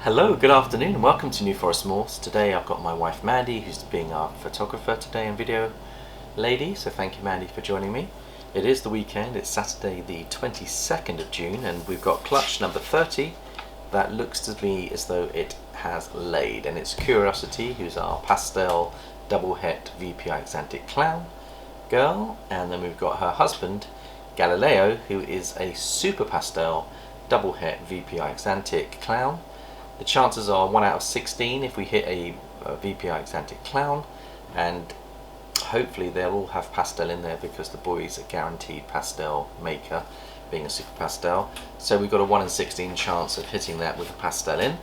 Hello, good afternoon and welcome to New Forest Morphs. Today I've got my wife Mandy, who's being our photographer today and video lady, so thank you Mandy for joining me. It is the weekend, it's Saturday the 22nd of June and we've got clutch number 30 that looks to me as though it has laid, and it's Curiosity, who's our pastel double het VPI Xanthic clown girl, and then we've got her husband Galileo, who is a super pastel double het VPI Xanthic clown. The chances are 1 out of 16 if we hit a VPI Xanthic clown, and hopefully they'll all have pastel in there because the boy's a guaranteed pastel maker, being a super pastel. So we've got a 1 in 16 chance of hitting that with a pastel in.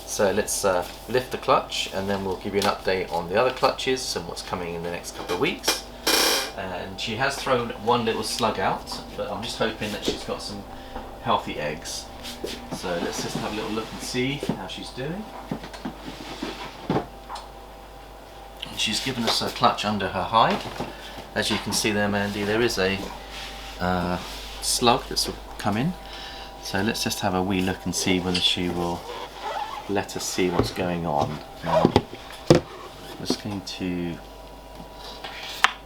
So let's lift the clutch and then we'll give you an update on the other clutches and what's coming in the next couple of weeks. And she has thrown one little slug out, but I'm just hoping that she's got some healthy eggs. So let's just have a little look and see how she's doing. And she's given us a clutch under her hide. As you can see there, Mandy, there is a slug that's come in. So let's just have a wee look and see whether she will let us see what's going on. Now, I'm just going to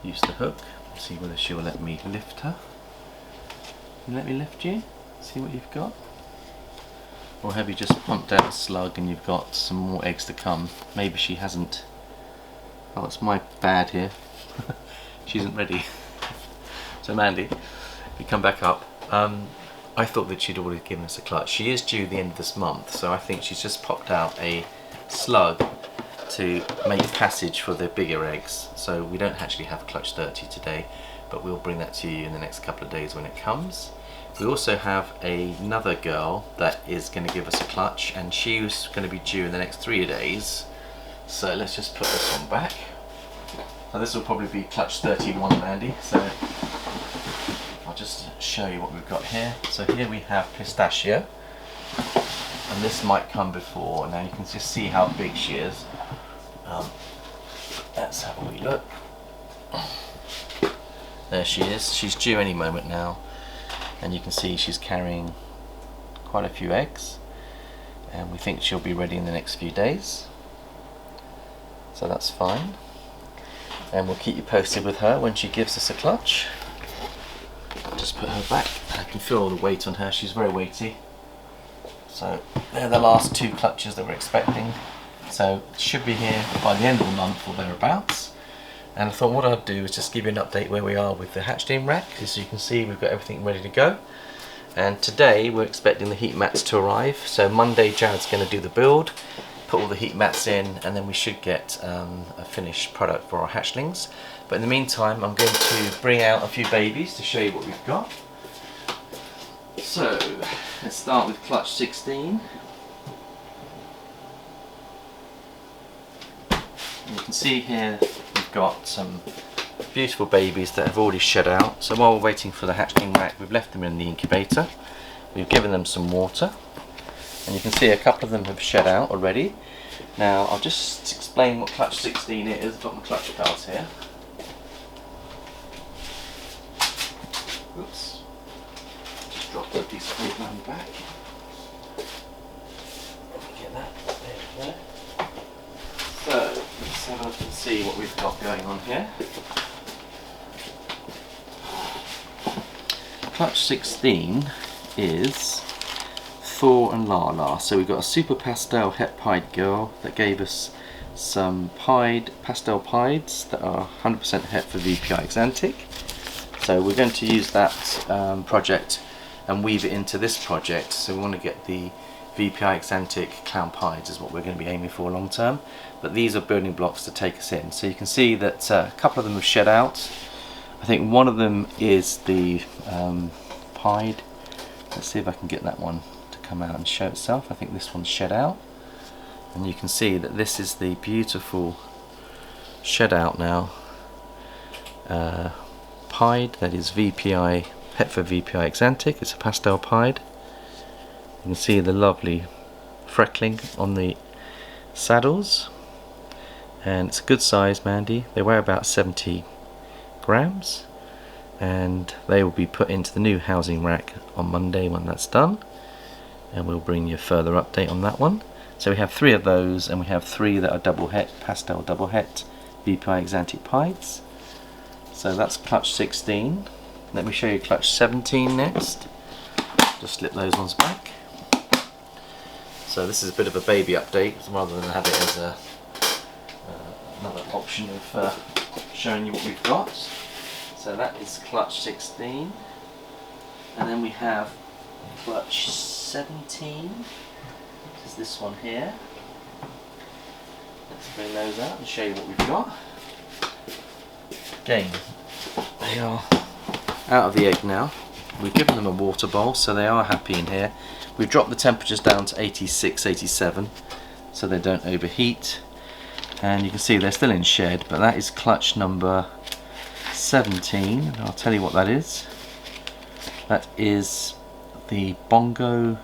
use the hook and see whether she will let me lift her. Can you let me lift you? See what you've got? Or have you just pumped out a slug and you've got some more eggs to come? Maybe she hasn't. Oh, it's my bad here. She isn't ready. So Mandy, if you come back up, I thought that she'd already given us a clutch. She is due the end of this month, so I think she's just popped out a slug to make passage for the bigger eggs. So we don't actually have a clutch 30 today, but we'll bring that to you in the next couple of days when it comes. We also have another girl that is going to give us a clutch, and she's going to be due in the next 3 days. So let's just put this one back. Now this will probably be clutch 31, Mandy, so I'll just show you what we've got here. So here we have Pistachio, and this might come before. Now you can just see how big she is. Let's have a wee look. There she is. She's due any moment now. And you can see she's carrying quite a few eggs, and we think she'll be ready in the next few days, so that's fine, and we'll keep you posted with her when she gives us a clutch. I'll just put her back. I can feel all the weight on her, she's very weighty. So they're the last 2 clutches that we're expecting, so should be here by the end of the month or thereabouts. And I thought what I'd do is just give you an update where we are with the hatchling rack. As you can see, we've got everything ready to go. And today we're expecting the heat mats to arrive. So Monday Jared's going to do the build, put all the heat mats in, and then we should get a finished product for our hatchlings. But in the meantime, I'm going to bring out a few babies to show you what we've got. So let's start with clutch 16. And you can see here we've got some beautiful babies that have already shed out. So while we're waiting for the hatchling rack, we've left them in the incubator. We've given them some water, and you can see a couple of them have shed out already. Now I'll just explain what clutch 16 is. I've got my clutch cards here. Oops, just dropped a piece of paper on the back. Get that, there we go. So let's have a look and see what we've got going on here. Clutch 16 is Thor and Lala. So we've got a super pastel het pied girl that gave us some pastel pieds that are 100% het for VPI Xanthic. So we're going to use that project and weave it into this project. So we want to get the VPI Xanthic clown pieds is what we're going to be aiming for long term. But these are building blocks to take us in. So you can see that a couple of them have shed out. I think one of them is the pied. Let's see if I can get that one to come out and show itself. I think this one's shed out. And you can see that this is the beautiful shed out now pied, that is VPI, het for VPI Xanthic. It's a pastel pied. You can see the lovely freckling on the saddles, and it's a good size, Mandy. They weigh about 70 grams, and they will be put into the new housing rack on Monday when that's done, and we'll bring you a further update on that one. So we have 3 of those, and we have 3 that are double het, pastel double het, BPI Exantic Pieds. So that's clutch 16. Let me show you clutch 17 next. Just slip those ones back. So this is a bit of a baby update, rather than have it as another option of showing you what we've got. So that is clutch 16. And then we have clutch 17. This is this one here. Let's bring those out and show you what we've got. Again, they are out of the egg now. We've given them a water bowl, so they are happy in here. We've dropped the temperatures down to 86, 87, so they don't overheat. And you can see they're still in shed, but that is clutch number 17. I'll tell you what that is. That is the Bongo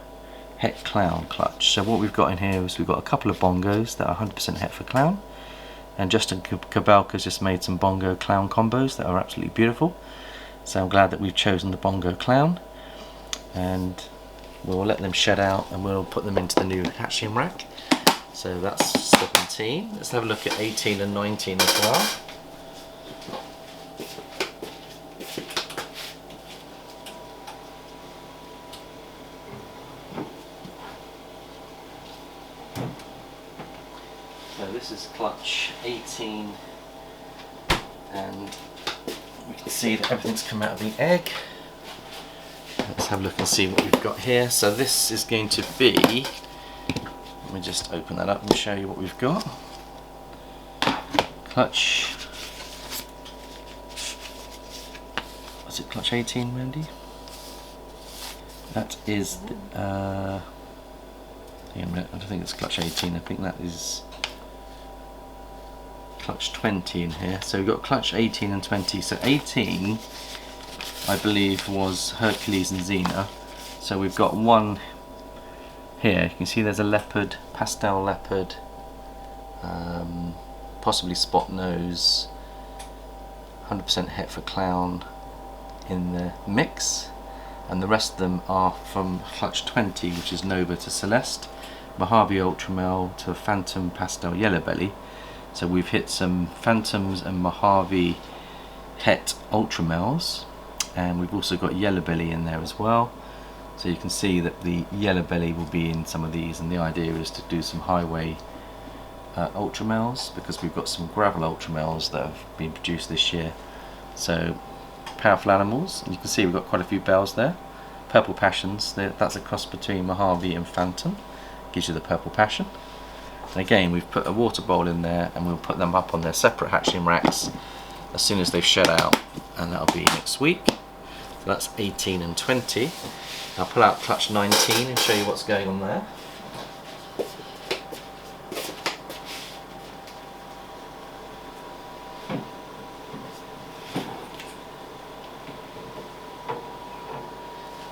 Het Clown clutch. So what we've got in here is we've got a couple of bongos that are 100% het for clown, and Justin Kabalka's just made some bongo clown combos that are absolutely beautiful. So I'm glad that we've chosen the bongo clown, and we'll let them shed out and we'll put them into the new hatchling rack. So that's 17. Let's have a look at 18 and 19 as well. So this is clutch 18, and we can see that everything's come out of the egg. Let's have a look and see what we've got here. So this is going to be, let me just open that up and show you what we've got. Clutch, was it clutch 18, Wendy? That is, hang on a minute, I don't think it's clutch 18, I think that is clutch 20 in here. So we've got clutch 18 and 20. So 18, I believe, was Hercules and Xena. So we've got one here. You can see there's a leopard, pastel leopard, possibly spot nose, 100% het for clown in the mix, and the rest of them are from clutch 20, which is Nova to Celeste, Mojave Ultramel to Phantom Pastel Yellow Belly. So we've hit some Phantoms and Mojave Het Ultramels, and we've also got Yellow Belly in there as well. So you can see that the Yellow Belly will be in some of these, and the idea is to do some highway Ultramels, because we've got some gravel Ultramels that have been produced this year. So powerful animals, and you can see we've got quite a few bells there. Purple Passions, that's a cross between Mojave and Phantom, gives you the Purple Passion. And again, we've put a water bowl in there, and we'll put them up on their separate hatchling racks as soon as they've shed out, and that'll be next week. So that's 18 and 20. I'll pull out clutch 19 and show you what's going on there.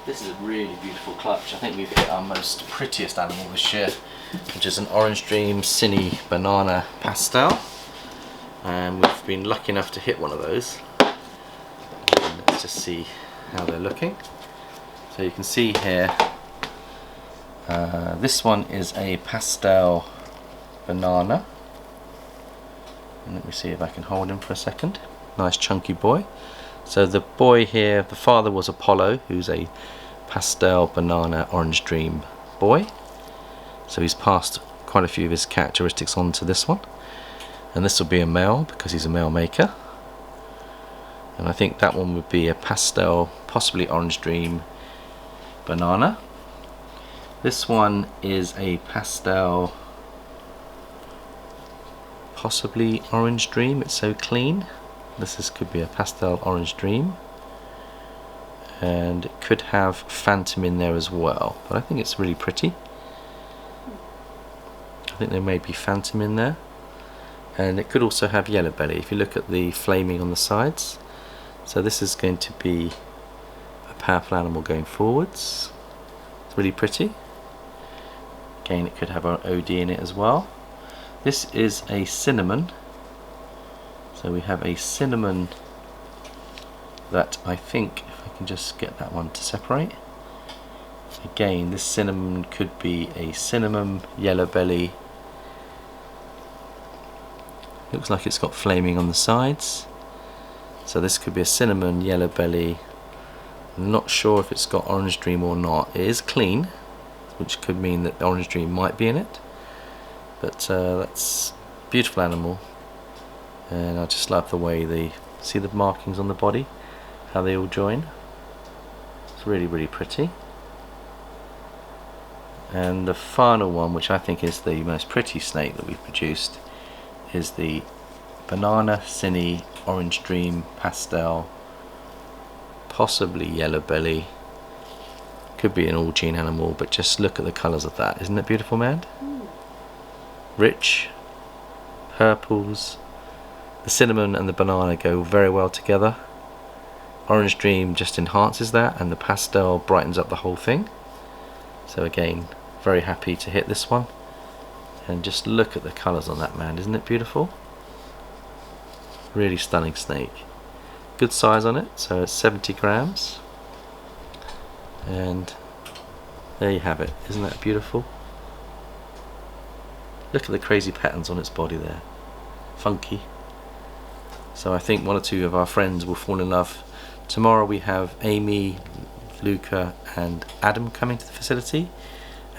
This is a really beautiful clutch. I think we've hit our most prettiest animal this year, which is an Orange Dream Cine Banana Pastel, and we've been lucky enough to hit one of those. And let's just see how they're looking. So you can see here, this one is a pastel banana, and let me see if I can hold him for a second. Nice chunky boy. So the boy here, the father was Apollo, who's a pastel banana Orange Dream boy. So he's passed quite a few of his characteristics on to this one, and this will be a male because he's a male maker. And I think that one would be a pastel, possibly Orange Dream banana. This one is a pastel, possibly Orange Dream. It's so clean. This could be a pastel Orange Dream, and it could have Phantom in there as well, but I think it's really pretty. I think there may be Phantom in there, and it could also have Yellow Belly if you look at the flaming on the sides. So this is going to be a powerful animal going forwards. It's really pretty. Again, it could have an OD in it as well. This is a cinnamon. So we have a cinnamon that I think, if I can just get that one to separate, Again, this cinnamon could be a cinnamon yellow belly. Looks like it's got flaming on the sides. So this could be a cinnamon yellow belly. I'm not sure if it's got orange dream or not. It is clean, which could mean that the orange dream might be in it. But that's a beautiful animal. And I just love the way they see the markings on the body, how they all join. It's really, really pretty. And the final one, which I think is the most pretty snake that we've produced, is the Banana Cine Orange Dream Pastel, possibly yellow belly. Could be an all gene animal, but just look at the colours of that. Isn't it beautiful, man? Rich purples. The cinnamon and the banana go very well together. Orange Dream just enhances that, and the pastel brightens up the whole thing. So again, very happy to hit this one. And just look at the colours on that, man. Isn't it beautiful? Really stunning snake. Good size on it, so it's 70 grams. And there you have it. Isn't that beautiful? Look at the crazy patterns on its body there. Funky. So I think one or two of our friends will fall in love. Tomorrow we have Amy, Luca and Adam coming to the facility,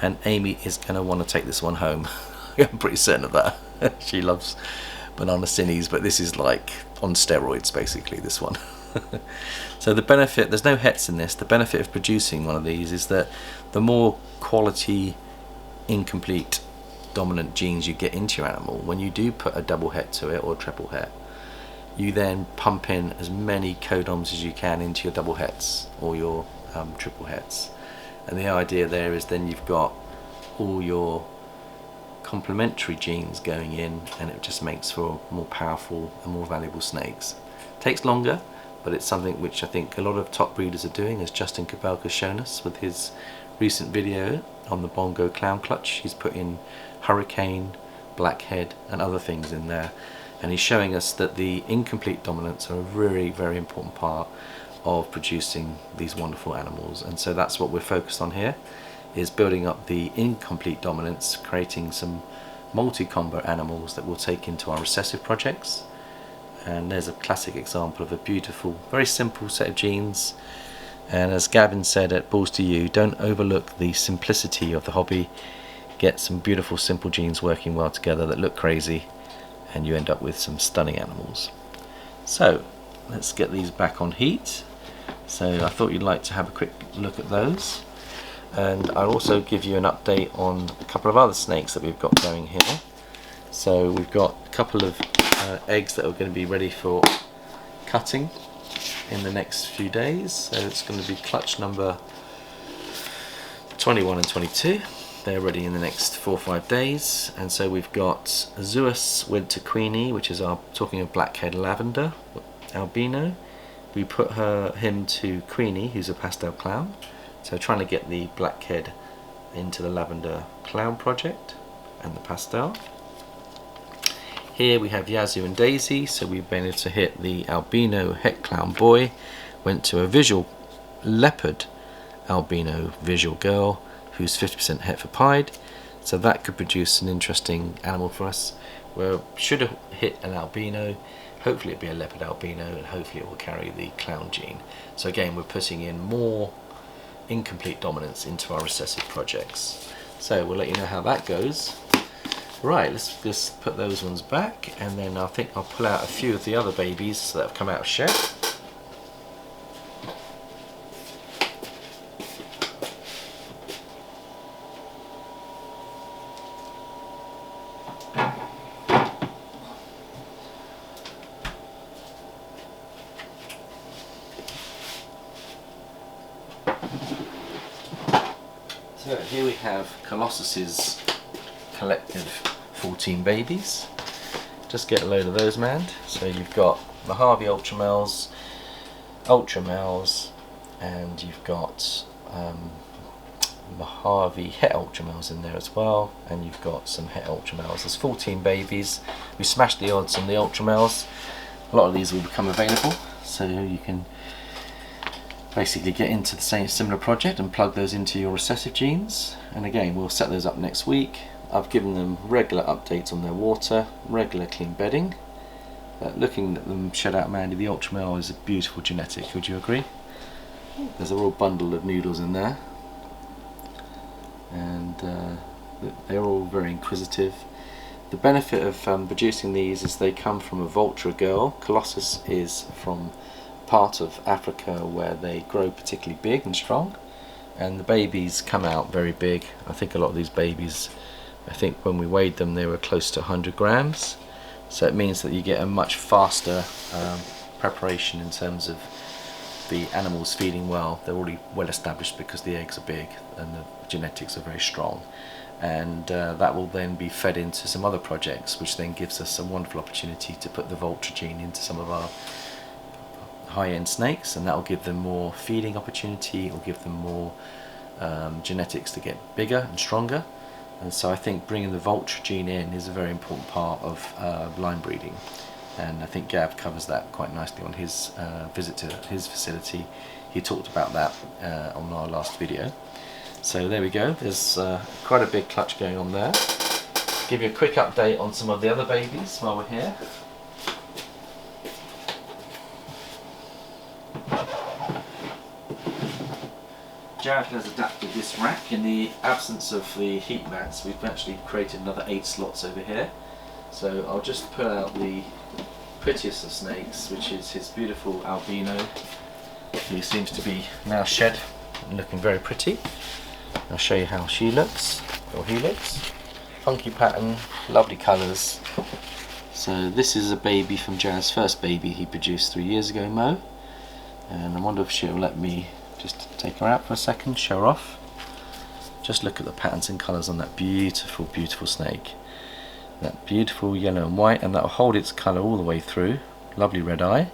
and Amy is going to want to take this one home. I'm pretty certain of that. She loves banana cinis, but this is like on steroids basically, this one. So the benefit, there's no hets in this, the benefit of producing one of these is that the more quality incomplete dominant genes you get into your animal, when you do put a double het to it or triple het, you then pump in as many codoms as you can into your double hets or your triple hets. And the idea there is then you've got all your complementary genes going in, and it just makes for more powerful and more valuable snakes. Takes longer, but it's something which I think a lot of top breeders are doing, as Justin Kabelka's shown us with his recent video on the Bongo Clown Clutch. He's put in Hurricane, Blackhead and other things in there, and he's showing us that the incomplete dominants are a very, very important part of producing these wonderful animals. And so that's what we're focused on here, is building up the incomplete dominance, creating some multi-combo animals that we'll take into our recessive projects. And there's a classic example of a beautiful, very simple set of genes. And as Gavin said at Balls to You, don't overlook the simplicity of the hobby. Get some beautiful simple genes working well together that look crazy, and you end up with some stunning animals. So let's get these back on heat. So I thought you'd like to have a quick look at those, and I'll also give you an update on a couple of other snakes that we've got going here. So we've got a couple of eggs that are going to be ready for cutting in the next few days. So it's going to be clutch number 21 and 22. They're ready in the next 4 or 5 days. And so we've got Zeus Winter Queenie, which is our, talking of blackhead lavender albino. We put him to Queenie, who's a pastel clown. So trying to get the blackhead into the lavender clown project and the pastel. Here we have Yazoo and Daisy, so we've been able to hit the albino het clown boy, went to a visual leopard albino visual girl who's 50% het for pied, so that could produce an interesting animal for us. We should have hit an albino, hopefully it'll be a leopard albino, and hopefully it will carry the clown gene. So again, we're putting in more incomplete dominance into our recessive projects. So we'll let you know how that goes. Right, let's just put those ones back, and then I think I'll pull out a few of the other babies that have come out of shed. So here we have Colossus's collective 14 babies. Just get a load of those, man. So you've got the Harvey Ultramels, and you've got Mojave Het Ultramels in there as well, and you've got some Het Ultramels. There's 14 babies. We smashed the odds on the Ultramels. A lot of these will become available, so you can basically get into the same similar project and plug those into your recessive genes. And again, we'll set those up next week. I've given them regular updates on their water, regular clean bedding. Looking at them shed out, Mandy, the ultra male is a beautiful genetic, would you agree? There's a real bundle of noodles in there, and they're all very inquisitive. The benefit of producing these is they come from a vulture girl. Colossus is from part of Africa where they grow particularly big and strong, and the babies come out very big. I think a lot of these babies, I think when we weighed them they were close to 100 grams. So it means that you get a much faster preparation in terms of the animals feeding well. They're already well established because the eggs are big and the genetics are very strong. And that will then be fed into some other projects, which then gives us a wonderful opportunity to put the vulture gene into some of our high-end snakes, and that will give them more feeding opportunity. It will give them more genetics to get bigger and stronger. And so I think bringing the vulture gene in is a very important part of line breeding, and I think Gav covers that quite nicely on his visit to his facility. He talked about that on our last video. So there we go, there's quite a big clutch going on there. Give you a quick update on some of the other babies while we're here. Jared has adapted this rack. In the absence of the heat mats, we've actually created another 8 slots over here. So I'll just pull out the prettiest of snakes, which is his beautiful albino, who seems to be now shed and looking very pretty. I'll show you how she looks, or he looks. Funky pattern, lovely colours. So this is a baby from Jared's first baby he produced 3 years ago, Mo. And I wonder if she'll let me just take her out for a second, show her off. Just look at the patterns and colours on that beautiful, beautiful snake. That beautiful yellow and white, and that will hold its colour all the way through. Lovely red eye,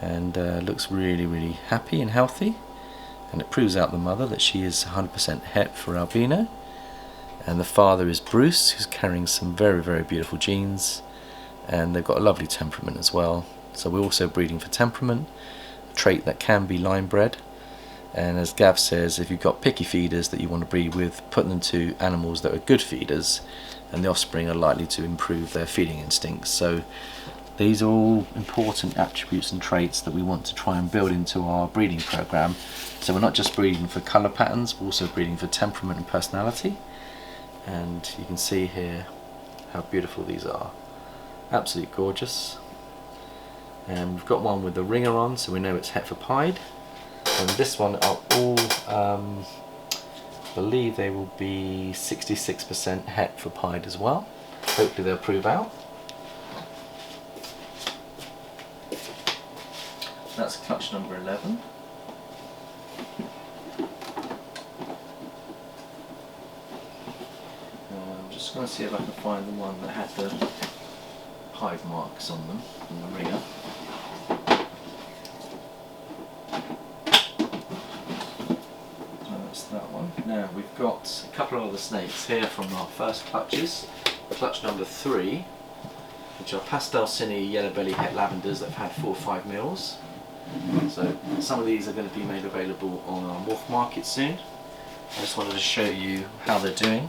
and looks really, really happy and healthy. And it proves out the mother that she is 100% het for albino. And the father is Bruce, who's carrying some very, very beautiful genes. And they've got a lovely temperament as well. So we're also breeding for temperament, a trait that can be line bred. And as Gav says, if you've got picky feeders that you want to breed with, put them to animals that are good feeders, and the offspring are likely to improve their feeding instincts. So these are all important attributes and traits that we want to try and build into our breeding program. So we're not just breeding for colour patterns, we're also breeding for temperament and personality. And you can see here how beautiful these are. Absolutely gorgeous. And we've got one with the ringer on, so we know it's het for pied. And this one are all, I believe they will be 66% het for pied as well. Hopefully they'll prove out. That's clutch number 11. I'm just going to see if I can find the one that had the hive marks on them in the ringer. That one. Now we've got a couple of other snakes here from our first clutches. Clutch number 3, which are pastel cine yellow belly het lavenders that have had 4 or 5 meals. So some of these are going to be made available on our Morph market soon. I just wanted to show you how they're doing.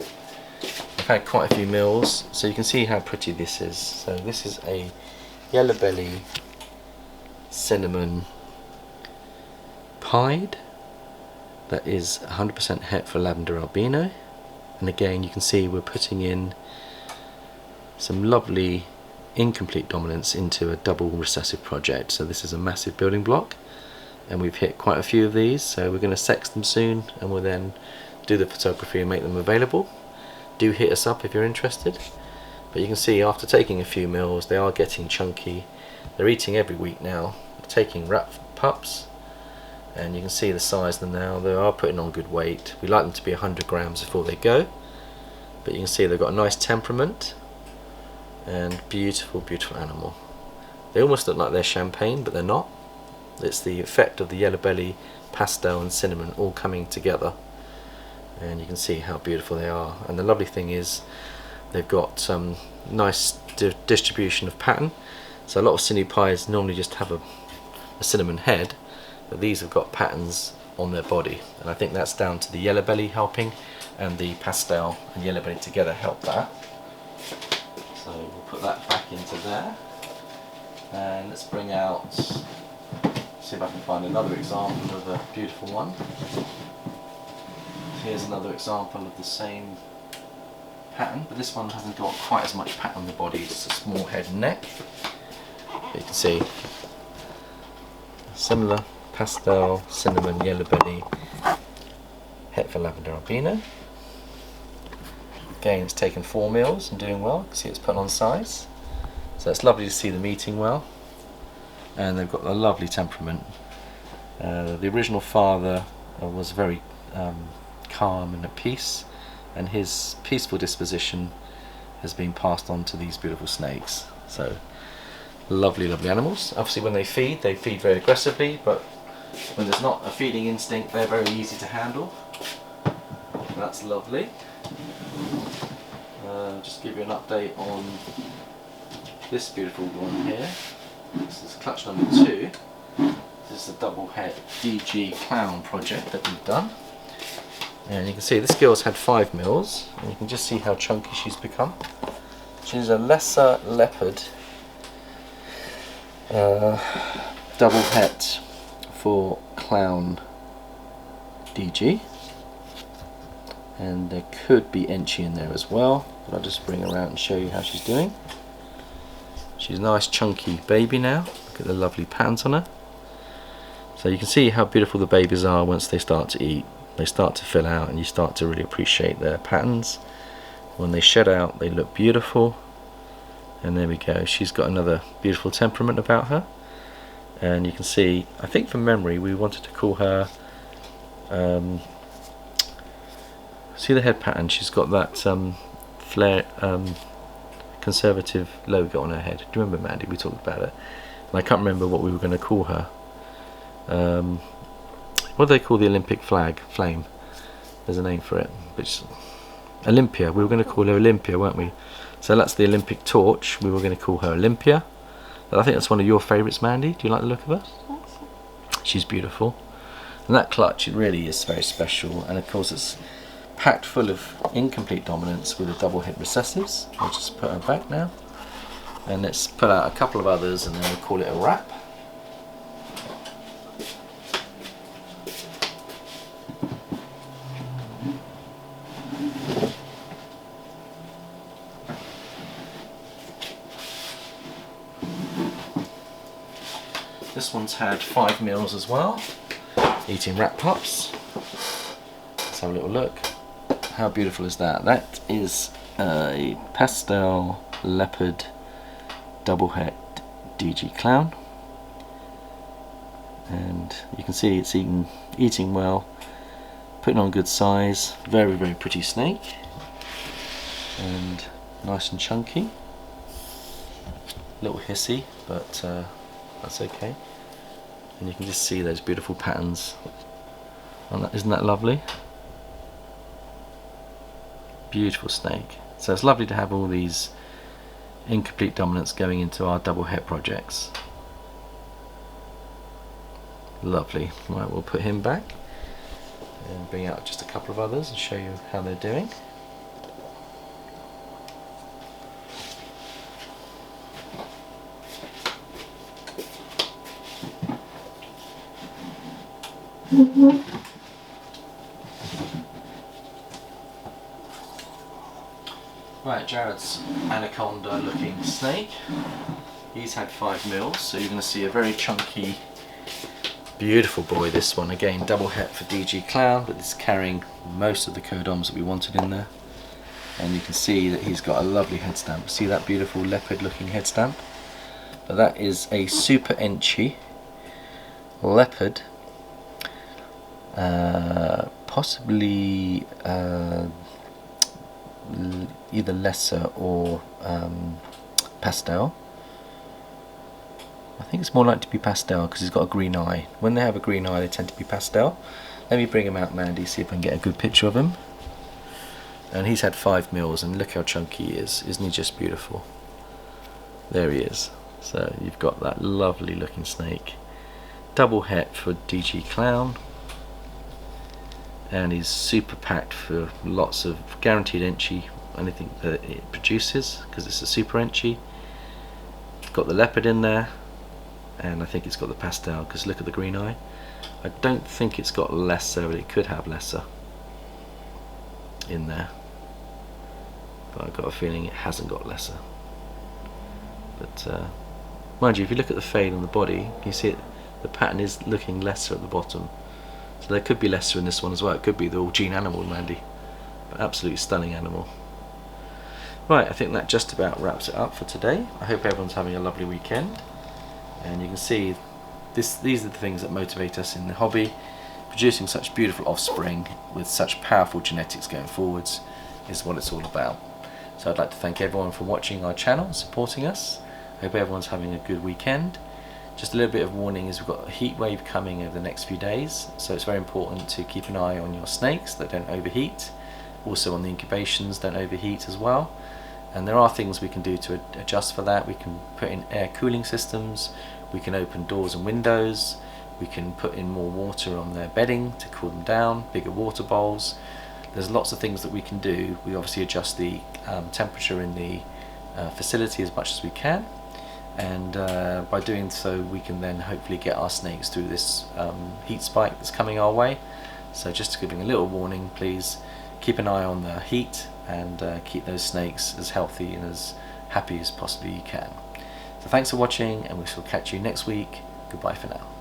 I've had quite a few meals, so you can see how pretty this is. So this is a yellow belly cinnamon pied that is 100% het for lavender albino. And again, you can see we're putting in some lovely incomplete dominance into a double recessive project. So this is a massive building block, and we've hit quite a few of these, so we're going to sex them soon, and we'll then do the photography and make them available. Do hit us up if you're interested. But you can see after taking a few meals they are getting chunky. They're eating every week now. They're taking rat pups, and you can see the size of them now. They are putting on good weight. We like them to be 100 grams before they go, but you can see they've got a nice temperament and beautiful, beautiful animal. They almost look like they're champagne, but they're not. It's the effect of the yellow belly, pastel and cinnamon all coming together, and you can see how beautiful they are. And the lovely thing is they've got some nice distribution of pattern. So a lot of cine pies normally just have a cinnamon head, but these have got patterns on their body, and I think that's down to the yellow belly helping, and the pastel and yellow belly together help that. So we'll put that back into there, and let's bring out, see if I can find another example of a beautiful one. Here's another example of the same pattern, but this one hasn't got quite as much pattern on the body, it's a small head and neck. But you can see similar pastel, cinnamon, yellow belly, het for lavender albino. Again, it's taken 4 meals and doing well. You can see it's put on size, so it's lovely to see them eating well, and they've got a lovely temperament. The original father was very calm and at peace, and his peaceful disposition has been passed on to these beautiful snakes. So lovely, lovely animals. Obviously when they feed very aggressively, but when there's not a feeding instinct, they're very easy to handle. That's lovely. Just give you an update on this beautiful one here. This is clutch number 2. This is the double het DG clown project that we've done. And you can see this girl's had 5 meals, and you can just see how chunky she's become. She's a lesser leopard double het for clown DG, and there could be Enchi in there as well, but I'll just bring her out and show you how she's doing. She's a nice chunky baby now. Look at the lovely patterns on her. So you can see how beautiful the babies are once they start to eat. They start to fill out, and you start to really appreciate their patterns. When they shed out, they look beautiful. And there we go, she's got another beautiful temperament about her. And you can see, I think from memory, we wanted to call her, see the head pattern, she's got that flare, conservative logo on her head. Do you remember, Mandy? We talked about it. And I can't remember what we were going to call her. What do they call the Olympic flag? Flame. There's a name for it. Which, Olympia. We were going to call her Olympia, weren't we? So that's the Olympic torch. We were going to call her Olympia. But I think that's one of your favourites, Mandy. Do you like the look of her? She's beautiful. And that clutch, it really is very special. And of course it's packed full of incomplete dominance with a double hit recessives. I'll just put her back now. And let's put out a couple of others, and then we'll call it a wrap. This one's had 5 meals as well, eating rat pups. Let's have a little look. How beautiful is that? That is a pastel leopard double het DG clown, and you can see it's eating well, putting on good size. Very, very pretty snake, and nice and chunky. A little hissy, but that's okay. And you can just see those beautiful patterns on that. Isn't that lovely? Beautiful snake. So it's lovely to have all these incomplete dominants going into our double het projects. Lovely. Right, we'll put him back and bring out just a couple of others and show you how they're doing. Right, Jared's anaconda looking snake. He's had 5 meals, so you're going to see a very chunky, beautiful boy. This one again, double het for DG clown, but it's carrying most of the codoms that we wanted in there. And you can see that he's got a lovely head stamp. See that beautiful leopard looking head stamp? But that is a super Enchi leopard, possibly either lesser or pastel. I think it's more likely to be pastel because he's got a green eye. When they have a green eye, they tend to be pastel. Let me bring him out, Mandy, see if I can get a good picture of him. And he's had 5 meals, and look how chunky he is. Isn't he just beautiful? There he is. So you've got that lovely looking snake. double het for DG Clown, and is super packed for lots of guaranteed entry, anything that it produces, because it's a super entry. Got the leopard in there, and I think it's got the pastel, because look at the green eye. I don't think it's got lesser, but it could have lesser in there, but I've got a feeling it hasn't got lesser. But mind you, if you look at the fade on the body, you see it, the pattern is looking lesser at the bottom, so there could be lesser in this one as well. It could be the all gene animal Mandy, but absolutely stunning animal. Right, I think that just about wraps it up for today. I hope everyone's having a lovely weekend, and you can see these are the things that motivate us in the hobby. Producing such beautiful offspring with such powerful genetics going forwards is what it's all about. So I'd like to thank everyone for watching our channel and supporting us. I hope everyone's having a good weekend. Just a little bit of warning is we've got a heat wave coming over the next few days, so it's very important to keep an eye on your snakes that don't overheat. Also on the incubations, don't overheat as well. And there are things we can do to adjust for that. We can put in air cooling systems, we can open doors and windows, we can put in more water on their bedding to cool them down, bigger water bowls. There's lots of things that we can do. We obviously adjust the temperature in the facility as much as we can, and by doing so we can then hopefully get our snakes through this heat spike that's coming our way. So just giving a little warning, please keep an eye on the heat and keep those snakes as healthy and as happy as possibly you can. So thanks for watching, and we shall catch you next week. Goodbye for now.